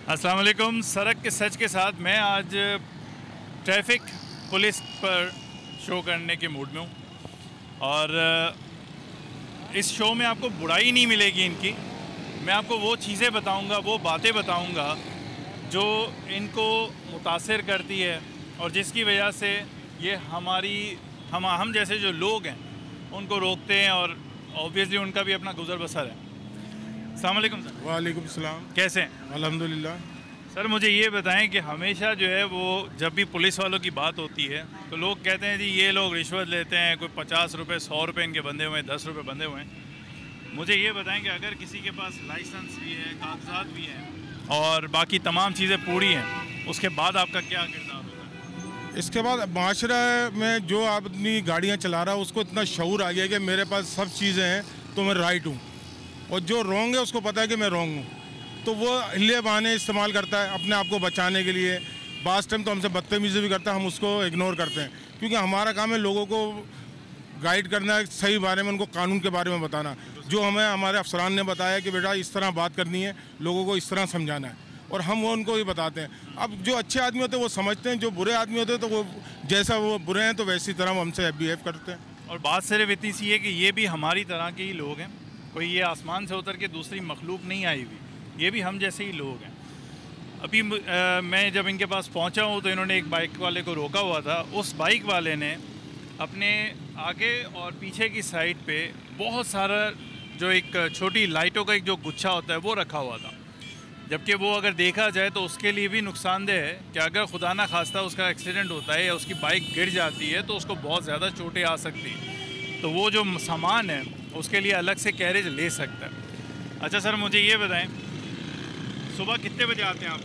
अस्सलाम वालेकुम। सड़क के सच के साथ मैं आज ट्रैफिक पुलिस पर शो करने के मूड में हूँ और इस शो में आपको बुराई नहीं मिलेगी इनकी। मैं आपको वो चीज़ें बताऊँगा, वो बातें बताऊँगा जो इनको मुतासिर करती है और जिसकी वजह से ये हम जैसे जो लोग हैं उनको रोकते हैं और ऑब्वियसली उनका भी अपना गुजर बसर है। अस्सलाम वालेकुम सर। वालेकुम सलाम। कैसे हैं? अल्हम्दुलिल्लाह। सर मुझे ये बताएं कि हमेशा जो है वो जब भी पुलिस वालों की बात होती है तो लोग कहते हैं जी ये लोग रिश्वत लेते हैं, कोई 50 रुपये 100 रुपये इनके बंधे हुए हैं, 10 रुपये बंधे हुए हैं। मुझे ये बताएं कि अगर किसी के पास लाइसेंस भी है, कागजात भी हैं और बाकी तमाम चीज़ें पूरी हैं, उसके बाद आपका क्या किरदार होता है? इसके बाद माशरा में जो आदमी गाड़ियाँ चला रहा है उसको इतना शऊर आ गया कि मेरे पास सब चीज़ें हैं तो मैं राइट हूँ, और जो रॉन्ग है उसको पता है कि मैं रॉन्ग हूँ, तो वो हिले बहाने इस्तेमाल करता है अपने आप को बचाने के लिए। बास टाइम तो हमसे बदतमीज़ी भी करता है, हम उसको इग्नोर करते हैं क्योंकि हमारा काम है लोगों को गाइड करना है, सही बारे में उनको कानून के बारे में बताना। जो हमें हमारे अफसरान ने बताया कि बेटा इस तरह बात करनी है, लोगों को इस तरह समझाना है, और हम वो उनको ही बताते हैं। अब जो अच्छे आदमी होते हैं वो समझते हैं, जो बुरे आदमी होते हैं तो वो जैसा वो बुरे हैं तो वैसी तरह वो हमसे बिहेव करते हैं। और बात सिर्फ इतनी सी है कि ये भी हमारी तरह के ही लोग हैं, कोई ये आसमान से उतर के दूसरी मखलूक नहीं आई हुई, ये भी हम जैसे ही लोग हैं। अभी मैं जब इनके पास पहुंचा हूं तो इन्होंने एक बाइक वाले को रोका हुआ था। उस बाइक वाले ने अपने आगे और पीछे की साइड पे बहुत सारा जो एक छोटी लाइटों का एक जो गुच्छा होता है वो रखा हुआ था, जबकि वो अगर देखा जाए तो उसके लिए भी नुकसानदेह है कि अगर खुदा ना खास्ता उसका एक्सीडेंट होता है या उसकी बाइक गिर जाती है तो उसको बहुत ज़्यादा चोटें आ सकती हैं। तो वो जो सामान है उसके लिए अलग से कैरेज ले सकता है। अच्छा सर मुझे ये बताएं, सुबह कितने बजे आते हैं आप?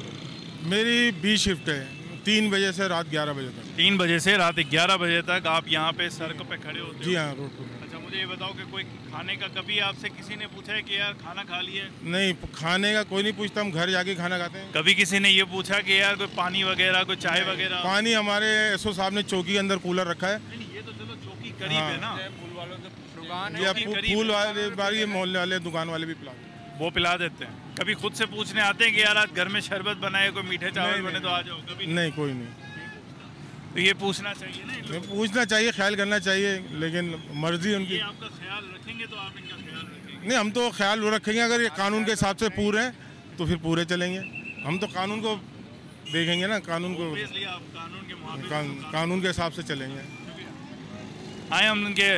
मेरी 20 शिफ्ट है, 3 बजे से रात 11 बजे तक। 3 बजे से रात 11 बजे तक आप यहाँ पे सड़क पे खड़े होते जी हो? हाँ, रोड पर। अच्छा मुझे ये बताओ कि कोई खाने का कभी आपसे किसी ने पूछा है कि यार खाना खा लिए? नहीं, खाने का कोई नहीं पूछता, हम घर जाके खाना खाते हैं। कभी किसी ने ये पूछा कि यार कोई पानी वगैरह, कोई चाय वगैरह? पानी हमारे एसओ साहब ने चौकी के अंदर कूलर रखा है। नहीं ये तो चलो चौकी करीब है ना, फूल है, वाले मोहल्ले वाले दुकान वाले भी पिला वो पिला देते हैं। कभी खुद से पूछने आते हैं कि यार आज घर में शरबत बनाए, कोई मीठे चावल बने तो आ जाओ? कभी नहीं, कोई नहीं। तो ये पूछना चाहिए ना, पूछना चाहिए, ख्याल करना चाहिए, लेकिन मर्जी उनकी। ये आपका ख्याल रखेंगे तो आप इनका ख्याल रखेंगे? नहीं, हम तो ख्याल रखेंगे, अगर ये कानून के हिसाब से पूरे हैं तो फिर पूरे चलेंगे। हम तो कानून को देखेंगे ना, कानून को, आप कानून के मुताबिक कानून के हिसाब से चलेंगे। आए हम उनके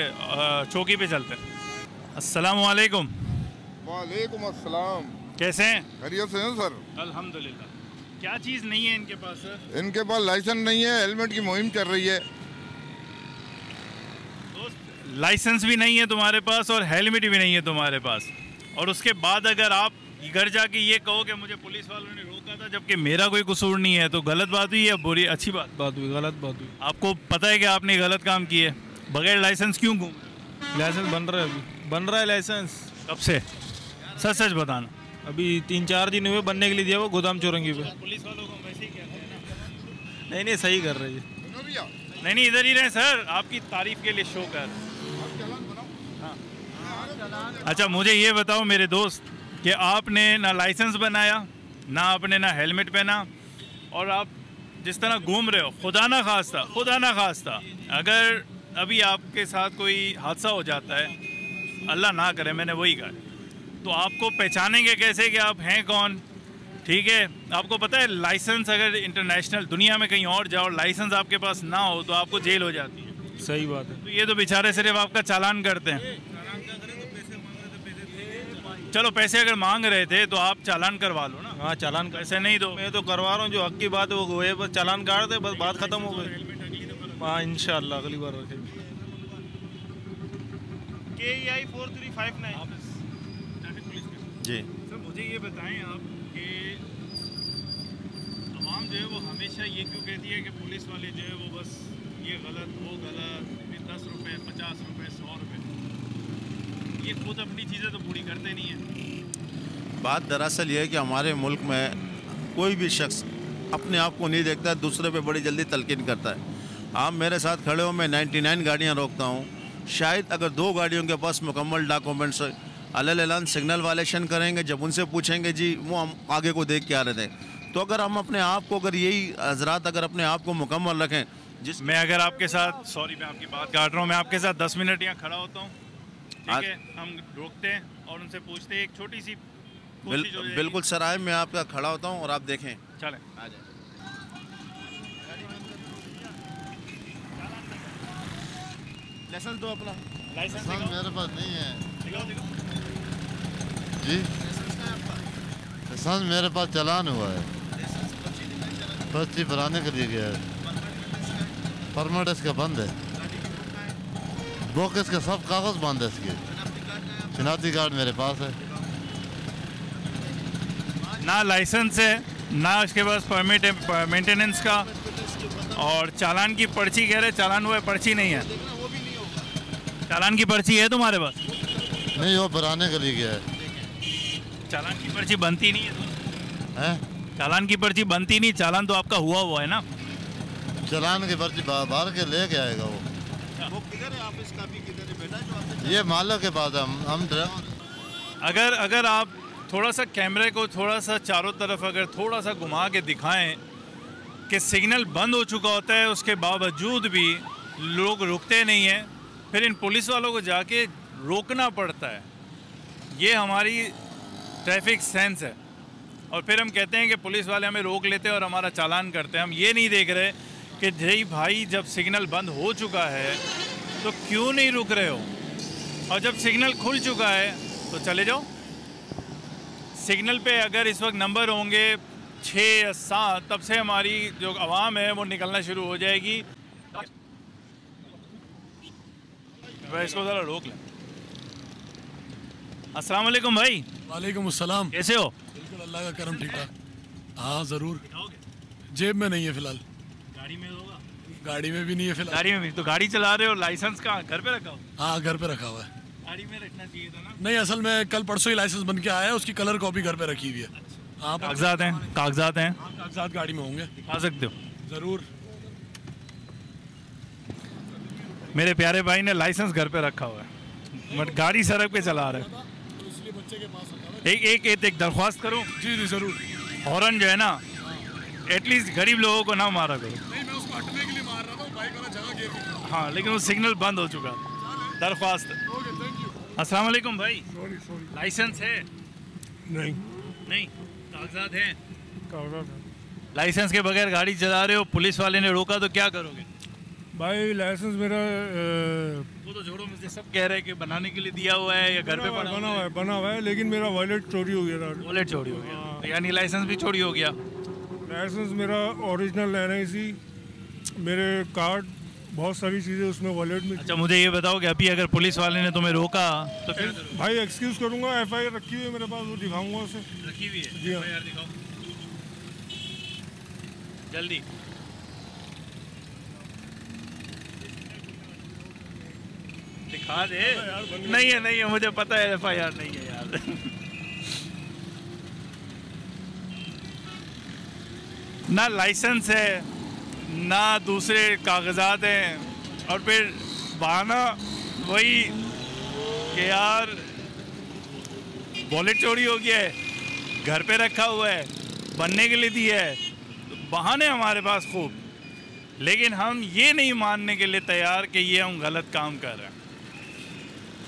चौकी पे चलते हैं। अस्सलाम वालेकुम। वालेकुम अस्सलाम। कैसे हैं? खैरियत से हैं सर? अल्हम्दुलिल्लाह। क्या चीज़ नहीं है इनके पास सर? इनके पास लाइसेंस नहीं है, हेलमेट की मुहिम चल रही है। दोस्त लाइसेंस भी नहीं है तुम्हारे पास और हेलमेट भी नहीं है तुम्हारे पास, और उसके बाद अगर आप घर जाके ये कहो कि मुझे पुलिस वालों ने रोका था जबकि मेरा कोई कसूर नहीं है, तो गलत बात हुई या बुरी अच्छी बात हुई? गलत बात हुई। आपको पता है कि आपने गलत काम किए, बगैर लाइसेंस क्यों घूम? लाइसेंस बन रहा है, अभी बन रहा है लाइसेंस। कब से? सच सच बताना। अभी 3-4 दिन हुए बनने के लिए दिया वो गोदाम चौरंगी पे। पुलिस वालों को वैसे ही कहते हैं ना। नहीं सही कर रही है। नहीं इधर ही रहे सर, आपकी तारीफ के लिए शो कर। हाँ। अच्छा मुझे ये बताओ मेरे दोस्त कि आपने ना लाइसेंस बनाया, ना आपने ना हेलमेट पहना, और आप जिस तरह घूम रहे हो, खुदा ना खास्ता अगर अभी आपके साथ कोई हादसा हो जाता है, अल्लाह ना करे, मैंने वही कहा, तो आपको पहचानेंगे कैसे कि आप हैं कौन? ठीक है, आपको पता है लाइसेंस अगर इंटरनेशनल दुनिया में कहीं और जाओ, लाइसेंस आपके पास ना हो तो आपको जेल हो जाती है। सही बात है। तो ये तो बेचारे सिर्फ आपका चालान करते हैं। चलो पैसे अगर मांग रहे थे तो आप चालान करवा लो ना। हाँ चालान पैसे नहीं दो, मैं तो करवा रहा हूँ, जो हक की बात है वो हुए, बस चालान काट दे, बस बात खत्म हो गई। हाँ इंशाल्लाह अगली बार रखेंगे। KEI 4359 जी सर मुझे ये बताएं आप कि आवाम जो है वो हमेशा ये क्यों कहती है कि पुलिस वाले जो है वो बस ये गलत वो गलत, 10 रुपये 50 रुपये 100 रुपये, ये खुद अपनी चीज़ें तो पूरी करते नहीं हैं। बात दरअसल ये है कि हमारे मुल्क में कोई भी शख्स अपने आप को नहीं देखता, दूसरे पे बड़ी जल्दी तलकीन करता है। आप मेरे साथ खड़े हो, मैं 99 गाड़ियाँ रोकता हूँ। शायद अगर 2 गाड़ियों के पास मुकम्मल डॉक्यूमेंट्स अल-ऐलान सिग्नल वायलेशन करेंगे, जब उनसे पूछेंगे जी वो हम आगे को देख के आ रहे थे। तो अगर हम अपने आप को, अगर यही हजरात अगर अपने आप को मुकम्मल रखें, जिस मैं अगर आपके साथ, सॉरी मैं आपकी बात काट रहा हूँ, मैं आपके साथ 10 मिनट यहाँ खड़ा होता हूँ, ठीक है, हम रोकते हैं और उनसे पूछते हैं, एक छोटी सी कोशिश हो जाएगी। बिल्कुल सर, आए मैं आपका खड़ा होता हूँ और आप देखें। चलें, आ जाए। लाइसेंस दो अपना। लाइसेंस मेरे पास नहीं है दिखाओ। जी। लाइसेंस मेरे पास चालान हुआ है, पर्ची बनाने के लिए गया है, परमिट इसका बंद है, बुक इसके सब कागज बंद है, इसके शनाख्ती कार्ड मेरे पास है, ना लाइसेंस है, ना उसके पास परमिट है मेंटेनेंस का, और चालान की पर्ची कह रहे चालान हुआ है, पर्ची नहीं है। चालान की पर्ची है तुम्हारे पास? नहीं वो बनाने के लिए गया है। चालान की पर्ची बनती नहीं है, हैं? चालान की पर्ची बनती नहीं, चालान तो आपका हुआ है ना। चालान की पर्ची बाहर के लेके आएगा वो। ये मालो के पास है, हम ड्राइवर। अगर आप थोड़ा सा कैमरे को थोड़ा सा चारों तरफ अगर थोड़ा सा घुमा के दिखाएं कि सिग्नल बंद हो चुका होता है, उसके बावजूद भी लोग रुकते नहीं हैं, फिर इन पुलिस वालों को जाके रोकना पड़ता है। ये हमारी ट्रैफिक सेंस है। और फिर हम कहते हैं कि पुलिस वाले हमें रोक लेते हैं और हमारा चालान करते हैं। हम ये नहीं देख रहे कि जय भाई जब सिग्नल बंद हो चुका है तो क्यों नहीं रुक रहे हो, और जब सिग्नल खुल चुका है तो चले जाओ। सिग्नल पे अगर इस वक्त नंबर होंगे 6 या 7, तब से हमारी जो आवाम है वो निकलना शुरू हो जाएगी। भाई इसको ज़रा रोक लें। अस्सलाम वालेकुम भाई। वालेकुम अस्सलाम। कैसे हो? बिल्कुल अल्लाह का करम, ठीक ठाक। हाँ ज़रूर। जेब में नहीं है फ़िलहाल। गाड़ी में होगा? गाड़ी में भी नहीं है फ़िलहाल। गाड़ी में भी? तो गाड़ी चला रहे हो, लाइसेंस कहाँ, घर पे रखा हो? हाँ घर पे रखा हुआ है। गाड़ी में रखना चाहिए था ना। नहीं, असल में कल परसों ही लाइसेंस बन के आया है, उसकी कलर कॉपी घर पे रखी हुई है। हाँ कागजात हैं? कागजात हैं? हाँ, कागजात गाड़ी में होंगे। दिखा सकते हो? ज़रूर। मेरे प्यारे भाई ने लाइसेंस घर पे रखा हुआ है, बट गाड़ी सड़क पे चला रहे हैं। इसलिए बच्चे के पास रखा है। एक दरख्वास्त करूं? जी जी ज़रूर। हॉर्न जो है ना, एटलीस्ट गरीब लोगों को ना मारा करो। नहीं, मैं उसको हटने के लिए मार रहा था, बाइक वाला जगह घेर के। हाँ, लेकिन वो सिग्नल बंद हो चुका। दरख्वास्त। Okay, thank you. अस्सलाम वालेकुम भाई। सॉरी। लाइसेंस है? नहीं, नहीं। कागजात हैं? कागजात लाइसेंस के बगैर गाड़ी चला रहे हो, पुलिस वाले ने रोका तो क्या करोगे? भाई लाइसेंस मेरा वो तो छोड़ो, मुझे सब कह रहे हैं कि बनाने के लिए दिया हुआ है या घर पे पड़ा हुआ है। बना हुआ है, लेकिन मेरा वॉलेट चोरी हो गया था। वॉलेट चोरी हो गया, यानी लाइसेंस भी चोरी हो गया। लाइसेंस मेरा ओरिजिनल NIC, मेरे कार्ड, बहुत सारी चीज़ें उसमें वॉलेट में। अच्छा, मुझे ये बताओ कि अभी अगर पुलिस वाले ने तुम्हें रोका तो फिर भाई एक्सक्यूज़ करूँगा, FIR रखी हुई है मेरे पास, वो दिखाऊंगा उसे। रखी हुई है? जी हाँ। FIR दिखाओ जल्दी। दिखा दे। नहीं है, मुझे पता है FIR नहीं है यार। ना लाइसेंस है, ना दूसरे कागजात हैं, और फिर बहाना वही कि यार वॉलेट चोरी हो गया है, घर पे रखा हुआ है, बनने के लिए दिया है। तो बहाने हमारे पास खूब, लेकिन हम ये नहीं मानने के लिए तैयार कि ये हम गलत काम कर रहे हैं।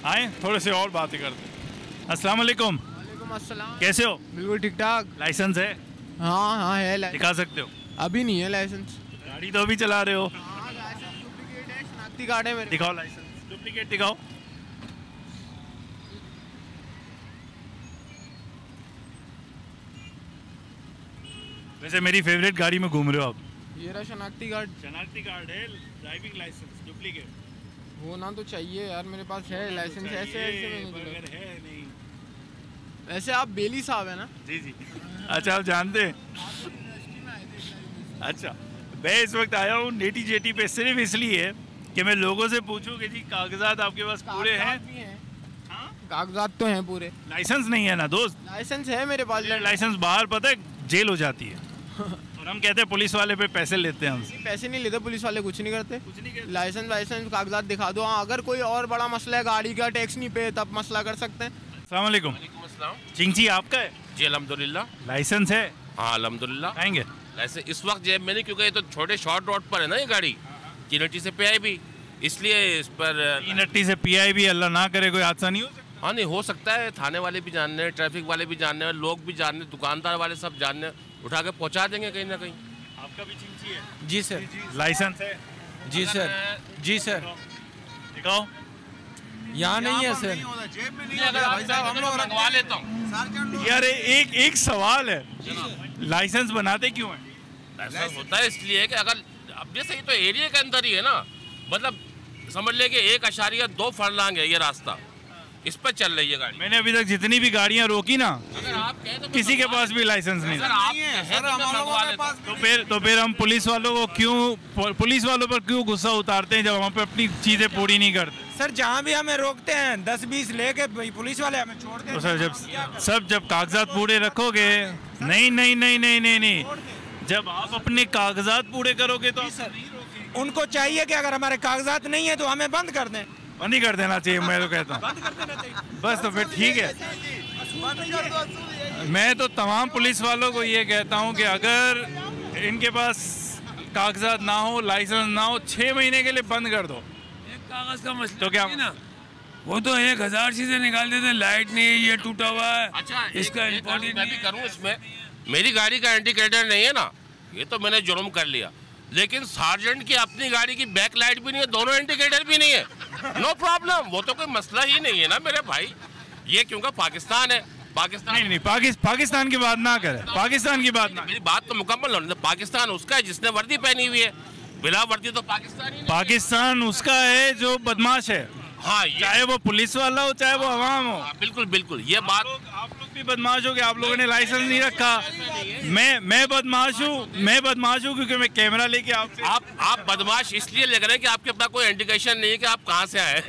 आए थोड़े से और बातें करते हैं। अस्सलाम वालेकुम। वालेकुम अस्सलाम। कैसे हो? बिल्कुल ठीक ठाक। लाइसेंस है? हाँ है लाइसेंस। दिखा सकते हो? अभी नहीं है लाइसेंस। गाड़ी तो अभी चला रहे हो। हाँ, लाइसेंस डुप्लीकेट है, शनाख्ती कार्ड है मेरे। दिखाओ लाइसेंस, डुप्लीकेट दिखाओ। वैसे मेरी फेवरेट गाड़ी में घूम रहे हो आप। ये रहा शनाख्ती कार्ड। शनाख्ती कार्ड है, ड्राइविंग लाइसेंस डुप्लीकेट। वो ना तो चाहिए यार, मेरे पास है लाइसेंस। ऐसे ऐसे में नहीं बगैर चलेगा। है नहीं। वैसे आप बेली साहब है ना? जी जी। अच्छा, आप जानते हैं? अच्छा, मैं इस वक्त आया हूँ नेटी जेटी पे सिर्फ इसलिए कि मैं लोगों से पूछूं कि जी कागजात आपके पास पूरे हैं? कागजात भी हैं। हाँ? कागजात तो हैं पूरे। लाइसेंस नहीं है ना दोस्त? लाइसेंस है मेरे पास। लाइसेंस बाहर पता है जेल हो जाती है। और हम कहते हैं पुलिस वाले पे पैसे लेते हैं हमसे। पैसे नहीं लेते पुलिस वाले, कुछ नहीं करते। लाइसेंस कागजात दिखा दो। हाँ, अगर कोई और बड़ा मसला है, गाड़ी का टैक्स नहीं पे, तब मसला कर सकते हैं। अस्सलाम वालेकुम। चिंग जी आपका है? जी अल्हम्दुलिल्लाह। लाइसेंस है? हाँ अल्हम्दुलिल्लाह। आएंगे ऐसे इस वक्त जेब में नहीं, क्योंकि ये तो छोटे शॉर्ट रोड पर है ना ये गाड़ी, किनटी से PIB, इसलिए इस पर किनटी से PIB, अल्लाह ना करे कोई हादसा नहीं हो सकता। हाँ नहीं हो सकता है, थाने वाले भी जानने, ट्रैफिक वाले भी जानने, लोग भी जानने, दुकानदार वाले सब जानने, उठा के पहुँचा देंगे कहीं ना कहीं। आपका भी चिंची है? जी सर। लाइसेंस है? जी सर। जी सर। दिखाओ। यहाँ नहीं है सर। हम लोग मंगवा लेता हूँ यार एक सवाल है, लाइसेंस बनाते क्यों है? लाइसेंस होता है इसलिए कि अगर अब जैसे ये तो एरिया के अंदर ही है ना, मतलब समझ ले कि 1.2 फरलांग है ये रास्ता, इस पर चल रही है गाड़ी। मैंने अभी तक जितनी भी गाड़ियां रोकी ना, अगर आप कहें तो किसी के पास भी लाइसेंस नहीं है। तो फिर हम पुलिस वालों पर क्यों गुस्सा उतारते हैं जब हम अपनी चीजें पूरी नहीं करते? सर जहाँ भी हमें रोकते हैं 10-20 लेके पुलिस वाले हमें छोड़ते हैं। तो सर जब कागजात पूरे रखोगे, नहीं, जब आप अपने कागजात पूरे करोगे तो उनको चाहिए कि अगर हमारे कागजात नहीं है तो हमें बंद कर दें। बंद ही कर देना चाहिए, मैं तो कहता हूँ। बस तो फिर ठीक है। मैं तो तमाम पुलिस वालों को ये कहता हूँ कि अगर इनके पास कागजात ना हो, लाइसेंस ना हो, 6 महीने के लिए बंद कर दो। कागज का मसला तो क्या ना, वो तो 1000 चीजें निकाल देते हैं, लाइट नहीं है, ये टूटा हुआ है। अच्छा इसका इम्पोर्टेंट मैं भी करूँ इसमें, मेरी गाड़ी का इंडिकेटर नहीं है ना, ये तो मैंने जुर्म कर लिया, लेकिन सार्जेंट की अपनी गाड़ी की बैक लाइट भी नहीं है, दोनों इंडिकेटर भी नहीं है, नो प्रॉब्लम, वो तो कोई मसला ही नहीं है ना मेरे भाई। ये क्योंकि पाकिस्तान है, पाकिस्तान नहीं पाकिस्तान की बात ना करें, पाकिस्तान की बात ना। मेरी बात तो मुकम्मल होने दो। पाकिस्तान उसका है जिसने वर्दी पहनी हुई है, बिला वर्दी तो पाकिस्तान ही नहीं। पाकिस्तान उसका है जो बदमाश है। हाँ, चाहे वो पुलिस वाला हो, चाहे वो आवाम हो। बिल्कुल बिल्कुल, ये बात आप लोग भी बदमाश हो कि आप लोगों ने लाइसेंस नहीं रखा। मैं बदमाश हूँ क्योंकि मैं कैमरा लेके आप बदमाश इसलिए लग रहे हैं कि आपके पास कोई इंडिकेशन नहीं है कि आप कहाँ से आए।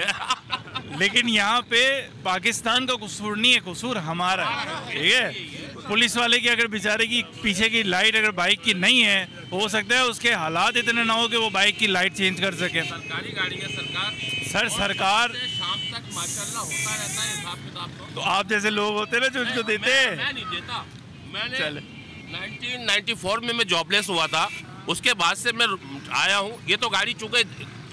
लेकिन यहाँ पे पाकिस्तान का कसूर नहीं है, कसूर हमारा है, ठीक है। पुलिस वाले की अगर बेचारे की पीछे की लाइट अगर बाइक की नहीं है, हो सकता है उसके हालात इतने ना हो कि वो बाइक की लाइट चेंज कर सके। सरकारी गाड़ी है सरकार शाम तक माशाल्लाह होता रहता है हिसाब किताब। तो आप जैसे लोग होते हैं ना जो उनको देते हैं। मैं नहीं देता। मैंने 1994 में मैं जॉबलेस हुआ था, उसके बाद से मैं आया हूँ। ये तो गाड़ी चूंकि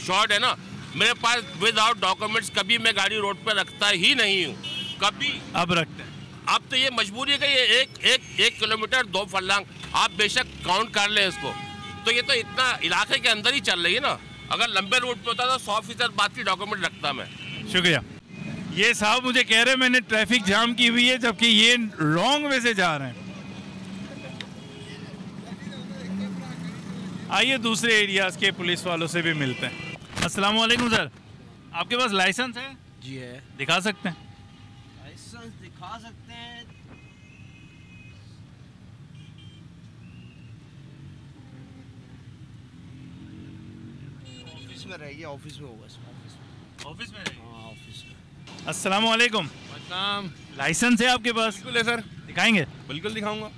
शॉर्ट है ना, मेरे पास विदाउट डॉक्यूमेंट्स कभी मैं गाड़ी रोड पर रखता ही नहीं हूँ कभी। अब रखते हैं। अब तो ये मजबूरी है कि ये एक किलोमीटर 2 फरलांग आप बेशक काउंट कर लें इसको, तो ये तो इतना इलाके के अंदर ही चल रही है ना। अगर लंबे रूट पे होता तो 100% बात की डॉक्यूमेंट रखता मैं। शुक्रिया। ये साहब मुझे कह रहे हैं मैंने ट्रैफिक जाम की हुई है, जबकि ये रॉन्ग वे से जा रहे हैं। आइए दूसरे एरियाज के पुलिस वालों से भी मिलते हैं। अस्सलाम वालेकुम सर, आपके पास लाइसेंस है? जी है। दिखा सकते हैं? लाइसेंस दिखा सकते हैं। ऑफिस में रहेगी, ऑफिस में होगा। ऑफिस में रहेगी? हाँ ऑफिस में। अस्सलाम वालेकुम। लाइसेंस है आपके पास? बिल्कुल है सर। दिखाएंगे? बिल्कुल दिखाऊंगा।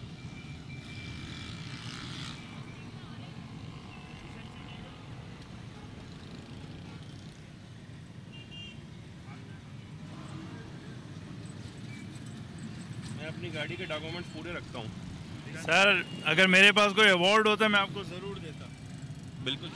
मैं अपनी गाड़ी के डॉक्यूमेंट्स पूरे रखता हूँ सर। अगर मेरे पास कोई अवार्ड होता मैं आपको ज़रूर देता। बिल्कुल।